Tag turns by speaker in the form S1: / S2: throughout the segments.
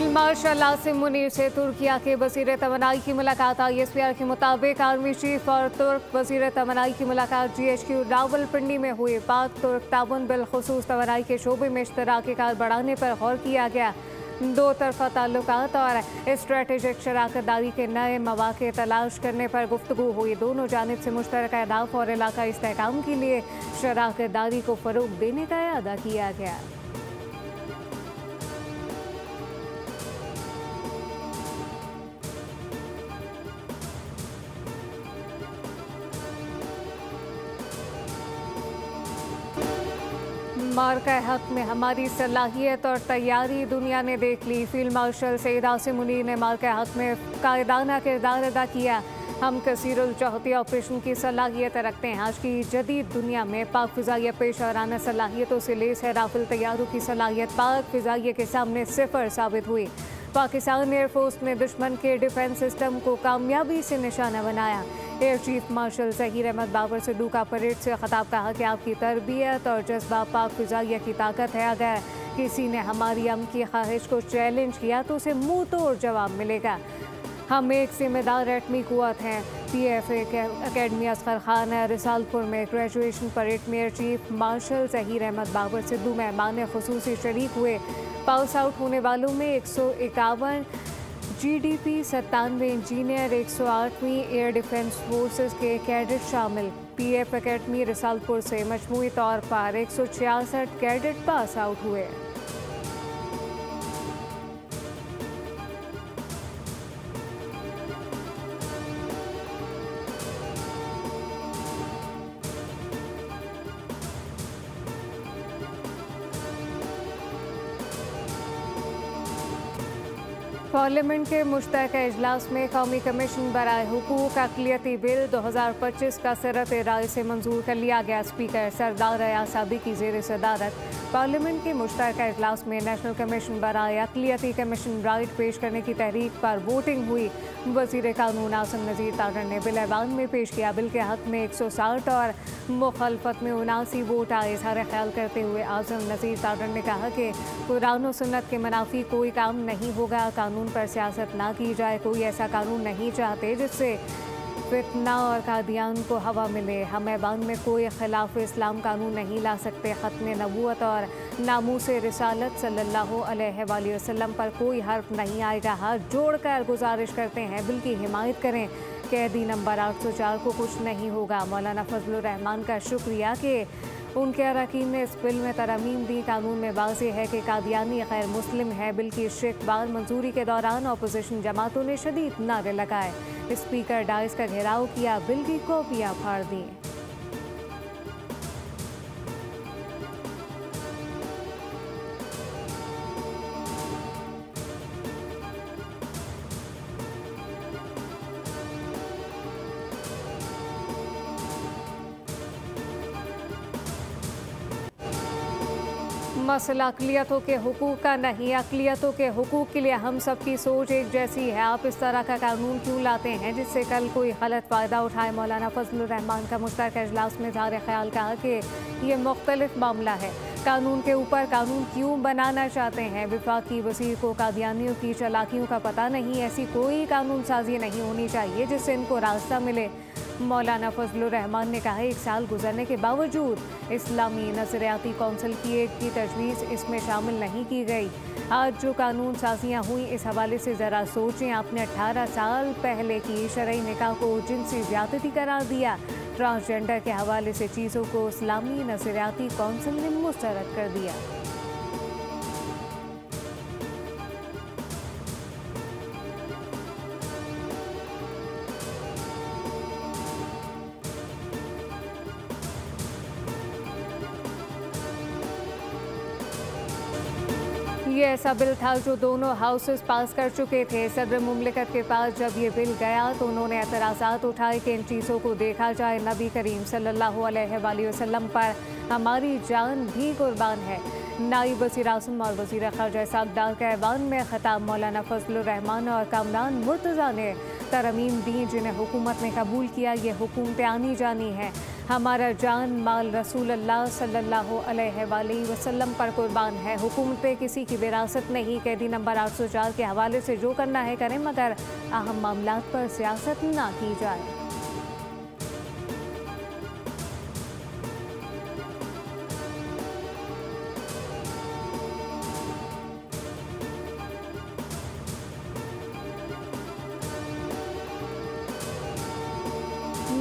S1: Field marshal Asim Munir से तुर्किया के वज़ीर तमन्नाई की मुलाकात। ISPR के मुताबिक आर्मी चीफ और तुर्क वज़ीर तमन्नाई की मुलाकात GHQ रावलपिंडी में हुई। पाक तुर्क ताउन बिलखुसूस तमन्नाई के शोबे में इश्तराकी कार बढ़ाने पर गौर किया गया। दो तरफा ताल्लुकात और स्ट्रेटेजिक शराकतदारी के नए मौक़े तलाश करने पर गुफ्तगू हुई। दोनों जानिब से मुश्तरका अहदाफ और इलाक़ाई इस्तेहकाम के लिए शराकतदारी को फ़रोग़ देने का इरादा किया गया। मार्का हक में हमारी सलाहियत और तैयारी दुनिया ने देख ली। फील्ड मार्शल सैयद आसिम मुनीर ने मार्का हक में कायदाना किरदार अदा किया। हम कसीरुल जहती ऑपरेशन की सलाहियत रखते हैं। आज की जदीद दुनिया में पाक फ़िज़ाइया पेशवाराना सलाहियतों से लेस है। राफेल तैयारों की सलाहियत पाक फ़िज़ाइया के सामने सिफर साबित हुई। पाकिस्तान एयरफोर्स ने दुश्मन के डिफेंस सिस्टम को कामयाबी से निशाना बनाया। Air chief marshal Zaheer Ahmed Babar Sidhu का परेड से खिताब, कहा कि आपकी तरबियत और जज्बा पाक फ़िज़ाइया की ताकत है। अगर किसी ने हमारी अमन की ख्वाहिश को चैलेंज किया तो उसे मुंह तोड़ जवाब मिलेगा। हम एक जिम्मेदार एटमी क़ुव्वत हैं। PFA अकेडमी असगर खान रिसालपुर में ग्रेजुएशन परेड में air chief marshal Zaheer Ahmed Babar Sidhu मेहमान ख़ुसूसी शरीक हुए। पास आउट होने वालों में 151 GDP 97 इंजीनियर 108वीं एयर डिफेंस फोर्सेस के कैडेट शामिल। PF अकेडमी रिसालपुर से मजमूई तौर पर 166 कैडेट पास आउट हुए। पार्लियामेंट के मुश्तरका इजलास में कौमी कमीशन बराए हुकूक अक़लियती बिल 2025 का सरत राय से मंजूर कर लिया गया। स्पीकर सरदार अयाज सादी की ज़ेर सदारत पार्लियामेंट के मुश्तरका इजलास में नेशनल कमीशन बराए अक़लियती कमीशन राइट पेश करने की तहरीक पर वोटिंग हुई। वज़ीर कानून आसिम नज़ीर तारड़ ने बिल ऐवान में पेश किया। बिल के हक़ में 160 और मुखालफत में 79 वोट आए। इज़हार ख्याल करते हुए आसिम नज़ीर तारड़ ने कहा कि कुरान और सुन्नत के मुनाफी कोई काम नहीं होगा। कानून पर सियासत ना की जाए। कोई ऐसा कानून नहीं चाहते जिससे फितना और कादियान को हवा मिले। हम ऐवान में कोई खिलाफ इस्लाम कानून नहीं ला सकते। ख़त्म नबूवत और नामूस रिसालत सल्लल्लाहु अलैहि वसल्लम पर कोई हर्फ नहीं आएगा। हाथ जोड़कर गुजारिश करते हैं बिल की हिमायत करें। कैदी नंबर 804 को कुछ नहीं होगा। मौलाना फजलुर रहमान का शुक्रिया कि उनके अरकान ने इस बिल में तरमीम दी। कानून में वाज़ेह है कि कादियानी गैर मुस्लिम है। बिल की इस्तक़बाल मंजूरी के दौरान अपोजिशन जमातों ने शदीद नारे लगाए। स्पीकर डाइस का घेराव किया। बिल की कॉपियाँ फाड़ दी। मसला अक़लियतों के हुकूक का नहीं, अक़लियतों के हुकूक के लिए हम सब की सोच एक जैसी है। आप इस तरह का कानून क्यों लाते हैं जिससे कल कोई गलत फ़ायदा उठाए। मौलाना फजलुर रहमान का मुश्तरका इजलास में इज़हार ख्याल कहा कि ये मुख्तलिफ मामला है। कानून के ऊपर कानून क्यों बनाना चाहते हैं। वफाकी वज़ीर को कादियानियों की चालाकियों का पता नहीं। ऐसी कोई कानून साजी नहीं होनी चाहिए जिससे इनको रास्ता मिले। मौलाना फजलुर रहमान ने कहा 1 साल गुजरने के बावजूद इस्लामी नज़रियाती कौंसिल की एक भी तजवीज़ इसमें शामिल नहीं की गई। आज जो कानून साजियाँ हुई इस हवाले से ज़रा सोचें। आपने 18 साल पहले की शरई निकाह को जिनसी ज़्यादती करार दिया। ट्रांसजेंडर के हवाले से चीज़ों को इस्लामी नज़रियाती कौंसिल ने मुस्तरद कर दिया। ये ऐसा बिल था जो दोनों हाउसेस पास कर चुके थे। सदर मुमलिकत के पास जब ये बिल गया तो उन्होंने एतराज़ात उठाए कि इन चीज़ों को देखा जाए। नबी करीम सल्लल्लाहु अलैहि वसल्लम पर हमारी जान भी कुर्बान है। नाइब वज़ीर आज़म और वज़ीर ख़ारजा इसहाक़ डार के ऐवान में ख़िताब मौलाना फजलुर रहमान और कामरान मुर्तज़ा ने तरमीम दी जिन्हें हुकूमत ने कबूल किया। ये हुकूमतें आनी जानी हैं। हमारा जान माल रसूल अल्लाह सल्लल्लाहु अलैहि वसल्लम पर कुर्बान है। हुकूमतें किसी की विरासत नहीं। कैदी नंबर 804 के हवाले से जो करना है करें, मगर अहम मामलात पर सियासत ना की जाए।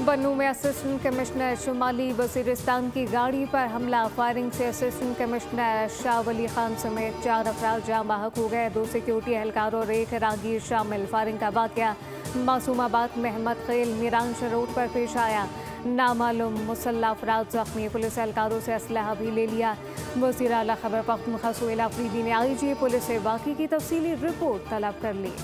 S1: बन्नू में असिस्टेंट कमिश्नर शुमाली वजीरिस्तान की गाड़ी पर हमला। फायरिंग से असिस्टेंट कमिश्नर शाह वली खान समेत 4 अफराद जाँ बहक हो गए। 2 सिक्योरिटी एहलकार और 1 राहगीर शामिल। फायरिंग का वाकया मासूमाबाद महमद खेल मीरांश रोड पर पेश आया। नामालूम मुसल्लह अफराद जख्मी। पुलिस एहलकारों से असलहा भी ले लिया। वज़ीर आला खैबर पख्तूनख्वा सुहेल अफरीदी ने IG पुलिस से वाक़ई की तफसीली रिपोर्ट तलब कर ली।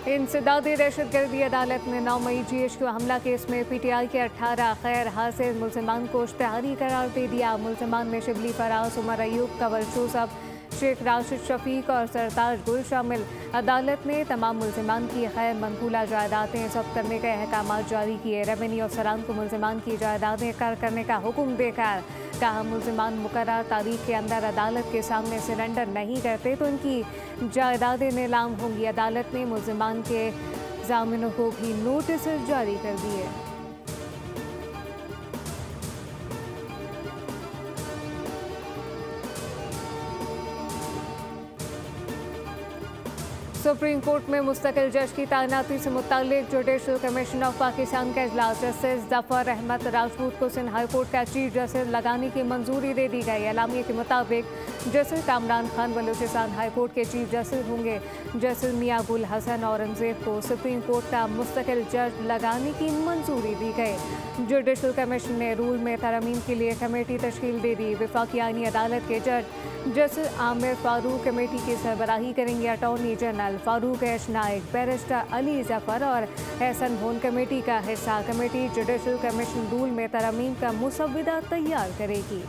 S1: इंसदादी दहशतगर्दी अदालत ने 9 मई GHQ हमला केस में PTI के 18 गैर हाजिर मुल्ज़िमान को इश्तिहारी करार दे दिया। मुल्ज़िमान में शिबली फराज, उमर अयूब, कंवर यूसुफ, शेख राशिद शफीक और सरताज गुल शामिल। अदालत ने तमाम मुल्ज़िमान की गैर मनकूला जायदादें जब्त करने के अहकाम जारी किए। रेवेन्यू अफसरान को मुल्ज़िमान की जायदादें कर करने का हुक्म देकर कहा, मुल्ज़िमान मुकर्रर तारीख के अंदर अदालत के सामने सरेंडर नहीं करते तो इनकी जायदादें नीलाम होंगी। अदालत ने मुल्ज़िमान के ज़ामिनों को भी नोटिस जारी कर दिए। सुप्रीम कोर्ट में मुस्तकिल जज की तैनाती से मुताल्लिक जुडिशल कमीशन ऑफ पाकिस्तान का इजलास। जस्टिस जफर अहमद राजपूत को सिंध हाई कोर्ट का चीफ जस्टिस लगाने की मंजूरी दे दी गई। एलामिया के मुताबिक justice Kamran Khan Balochistan high court के चीफ जस्टिस होंगे। जस्टिस मियां गुल हसन औरंगजेब को सुप्रीम कोर्ट का मुस्तकिल जज लगाने की मंजूरी दी गई। जुडिशल कमीशन ने रूल में तरमीम के लिए कमेटी तश्कील दे दी। वफाकी आईनी अदालत के जज जस्टिस आमिर फारूक कमेटी की सरबराही करेंगे। अटॉर्नी जनरल फारूक एश नाइक, बैरिस्टर अली जफर और एहसन भोन कमेटी का हिस्सा। कमेटी जुडिशल कमीशन रूल में तरमीम का मुसव्वदा तैयार करेगी।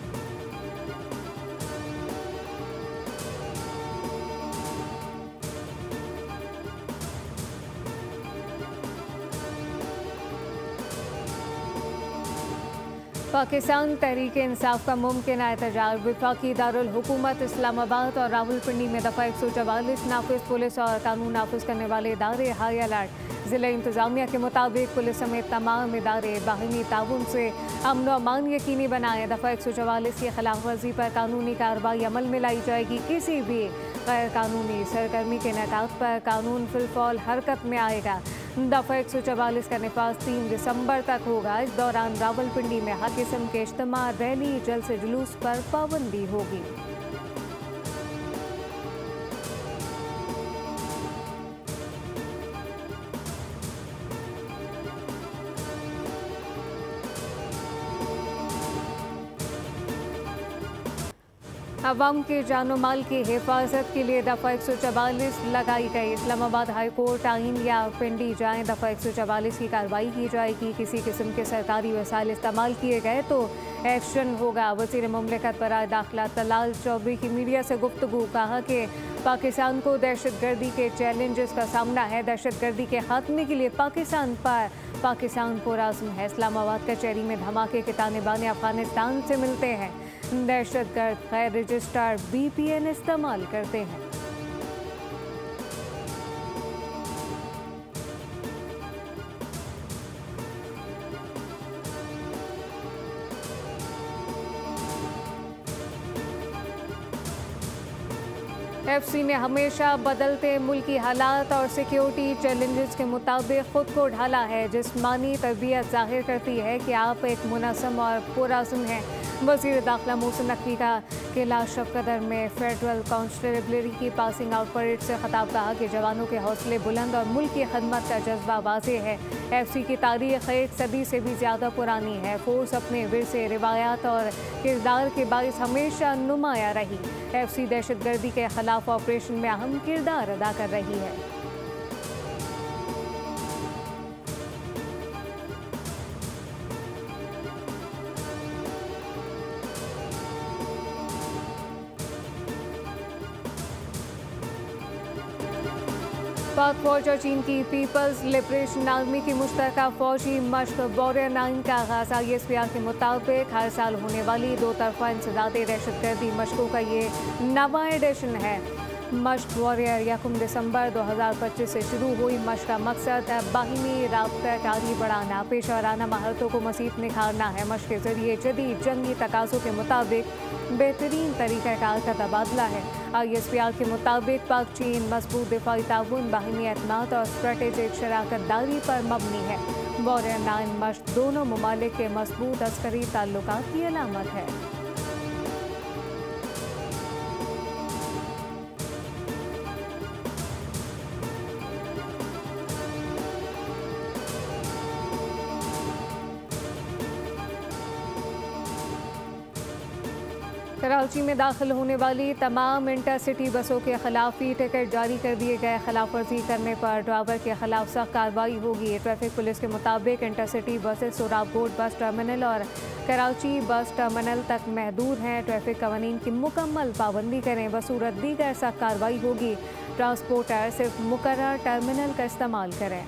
S1: पाकिस्तान तहरीक इंसाफ का मुमकिन एहतजाज। वफाकी दारुल हुकूमत इस्लामाबाद और रावलपिंडी में दफ़ा 144 नाफिज। पुलिस और कानून नाफिज करने वाले इदारे हाई अलर्ट। ज़िला इंतजामिया के मुताबिक पुलिस समेत तमाम इदारे बाहिनी ताउन से अमन व अमान यकीनी बनाए। दफ़ा 144 की खिलाफ वर्जी पर कानूनी कार्रवाई अमल में लाई जाएगी। किसी भी गैर कानूनी सरगर्मी के नताज पर कानून फिलफौल हरकत में आएगा। दफ़ा 144 का नफाज 3 दिसंबर तक होगा। इस दौरान रावलपिंडी में हर किस्म के इज्तिमा, रैली, जलसे जुलूस पर पाबंदी होगी। अवाम के जानो माल की हिफाजत के लिए दफ़ा 144 लगाई गई। इस्लामाबाद हाई कोर्ट आइन या पिंडी जाएँ, दफ़ा 144 की कार्रवाई की जाएगी। किसी किस्म के सरकारी वसाइल इस्तेमाल किए गए तो एक्शन होगा। वज़ीर मुमलिकत बराए दाखिला तलाल चौधरी की मीडिया से गुफ्तगू। कहा कि पाकिस्तान को दहशतगर्दी के चैलेंजेस का सामना है। दहशतगर्दी के खात्मे के लिए पाकिस्तान पुरअज़्म है। इस्लामाबाद कचहरी में धमाके के तालिबान अफगानिस्तान से मिलते हैं। दहशतगर्द गैर रजिस्टर्ड VPN इस्तेमाल करते हैं। FC ने हमेशा बदलते मुल्की हालात और सिक्योरिटी चैलेंजेस के मुताबिक खुद को ढाला है। जिस्मानी तरबियत जाहिर करती है कि आप एक मुनज़्ज़म और पुरअज़्म हैं। वज़ीर दाखिला मोहसिन नकवी का किला शफकदर में फेडरल कांस्टेबलरी की पासिंग आउट परेड से खिताब। कहा कि जवानों के हौसले बुलंद और मुल्क की खदमत का जज्बा वाज़ेह है। FC की तारीख 1 सदी से भी ज़्यादा पुरानी है। फोर्स अपने विरसे, रिवायात और किरदार के बाइस हमेशा नुमाया रही। FC दहशतगर्दी के खिलाफ ऑपरेशन में अहम किरदार अदा कर रही है। पाक फौज और चीन की पीपल्स लिबरेशन आर्मी की मुश्तरका फौजी मश्क वॉरियर 9 का आगाज। ISPR के मुताबिक हर साल होने वाली दो तरफा इंसदादी दहशतगर्दी मशकों का ये नवा एडिशन है। मश्क वॉरियर 1 दिसंबर 2025 से शुरू हुई मश्क का मकसद बाहिनी राबता-कारी बढ़ाना, पेशेवराना महारतों को मज़ीद निखारना है। मश्क के जरिए जदीद जंगी तकाज़ों के मुताबिक बेहतरीन तरीक़ाकार का तबादला है। ISPR के मुताबिक पाक चीन मजबूत दिफाई ताउन, बाहिनी एतमाद और स्ट्रेटेजिक शराकत दारी पर मबनी है। वॉरियर 9 मश्क दोनों ममालिक के मजबूत अस्करी ताल्लुकात की अलामत है। कराची में दाखिल होने वाली तमाम इंटरसिटी बसों के खिलाफ ई टिकट जारी कर दिए गए। खिलाफ वर्जी करने पर ड्राइवर के खिलाफ सख्त कार्रवाई होगी। ट्रैफिक पुलिस के मुताबिक इंटरसिटी बसें सोराबकोट बस टर्मिनल और कराची बस टर्मिनल तक महदूद हैं। ट्रैफिक कवानीन की मुकम्मल पाबंदी करें, बसूरत दीगर सख्त कार्रवाई होगी। ट्रांसपोर्टर सिर्फ मुकर्रर टर्मिनल का इस्तेमाल करें।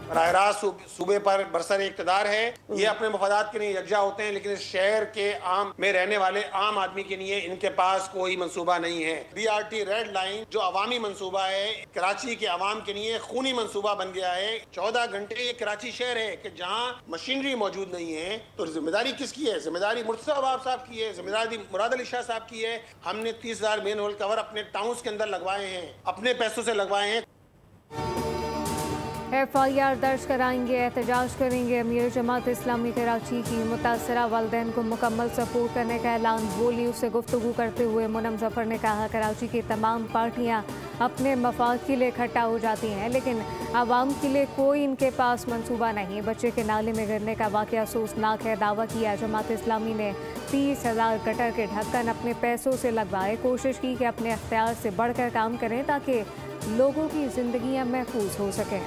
S2: बराह रास्त सूबे पर बरसर इक़्तिदार है। ये अपने मफादात के लिए यकजा होते हैं, लेकिन इस शहर के आम में रहने वाले आम आदमी के लिए इनके पास कोई मंसूबा नहीं है। BRT रेड लाइन जो अवामी मंसूबा है, कराची के अवाम के लिए खूनी मंसूबा बन गया है। 14 घंटे ये कराची शहर है कि जहाँ मशीनरी मौजूद नहीं है, तो जिम्मेदारी किसकी है? जिम्मेदारी मुर्तज़ा अवाब साहब की है, जिम्मेदारी मुराद अली शाह साहब की है। हमने 30,000 मेन होल कवर अपने टाउन्स के अंदर लगवाए हैं, अपने पैसों से लगवाए हैं।
S1: FIR दर्ज कराएंगे, एहतजाज करेंगे। अमीर जमात इस्लामी कराची की मुतासरा वालिदैन को मुकम्मल सपोर्ट करने का ऐलान। बोली उससे गुफ्तगू करते हुए मुनम जफर ने कहा, कराची की तमाम पार्टियां अपने मफाद के लिए इकट्ठा हो जाती हैं, लेकिन आवाम के लिए कोई इनके पास मंसूबा नहीं। बच्चे के नाले में गिरने का वाक़या अफसोसनाक है। दावा किया जमात इस्लामी ने 30,000 गटर के ढक्कन अपने पैसों से लगवाए। कोशिश की कि अपने अख्तियार से बढ़कर काम करें ताकि लोगों की जिंदगियां महफूज हो सकें।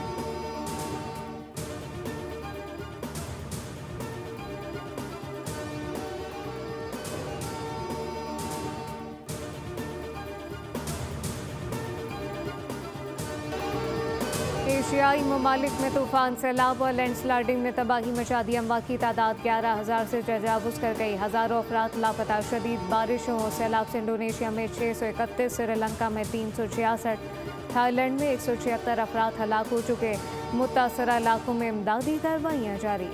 S1: एशियाई ममालिक में तूफान, सैलाब और लैंडस्लाइडिंग ने तबाही मचा दी। अमवात की तादाद 11,000 से तजावुज कर गई। हज़ारों अफराद लापता। शदीद बारिशों और सैलाब से इंडोनेशिया में 631, श्रीलंका में 366, थाईलैंड में 176 अफराद हलाक हो चुके। मुतासरा इलाकों में इमदादी कार्रवाइयाँ जारी।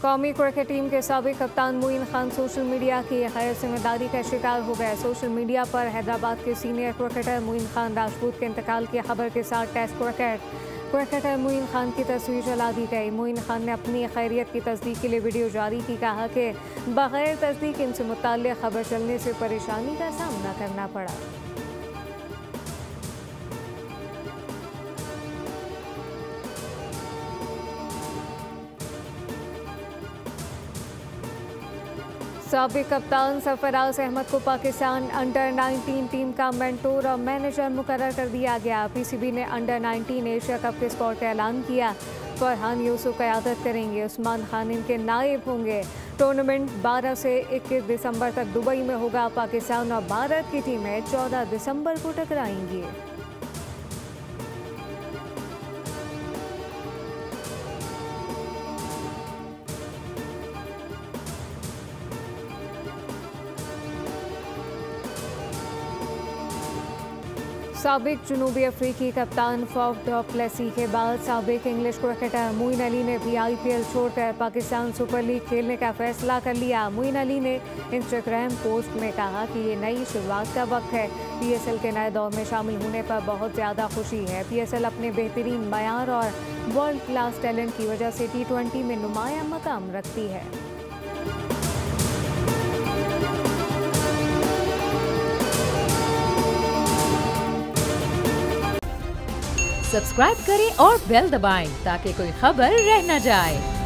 S1: कौमी क्रिकेट टीम के साबिक कप्तान मोइन खान सोशल मीडिया की गैर जिम्मेदारी का शिकार हो गए। सोशल मीडिया पर हैदराबाद के सीनियर क्रिकेटर मोइन खान राजपूत के इंतकाल की खबर के साथ टेस्ट क्रिकेटर मोइन खान की तस्वीर जला दी गई। मोइन खान ने अपनी खैरियत की तस्दीक के लिए वीडियो जारी की। कहा कि बगैर तस्दीक इनसे मुताल्लिक़ खबर चलने से परेशानी का सामना करना पड़ा। साबिक कप्तान सरफराज अहमद को पाकिस्तान अंडर-19 टीम का मेंटोर और मैनेजर मुकर्रर कर दिया गया। PCB ने अंडर-19 एशिया कप के स्क्वाड का ऐलान किया। फरहान यूसुफ क़यादत करेंगे, उस्मान खान इनके नायब होंगे। टूर्नामेंट 12 से 21 दिसंबर तक दुबई में होगा। पाकिस्तान और भारत की टीमें 14 दिसंबर को टकराएंगी। साबिक जनूबी अफ्रीकी कप्तान फॉफ डू प्लेसी के बाद साबिक इंग्लिश क्रिकेटर मोइन अली ने भी IPL छोड़कर पाकिस्तान सुपर लीग खेलने का फैसला कर लिया। मोइन अली ने इंस्टाग्राम पोस्ट में कहा कि ये नई शुरुआत का वक्त है। PSL के नए दौर में शामिल होने पर बहुत ज़्यादा खुशी है। PSL अपने बेहतरीन मयार और वर्ल्ड क्लास टैलेंट की वजह से T20 में नुमाया मकाम रखती है।
S3: सब्सक्राइब करें और बेल दबाएं ताकि कोई खबर रह न जाए।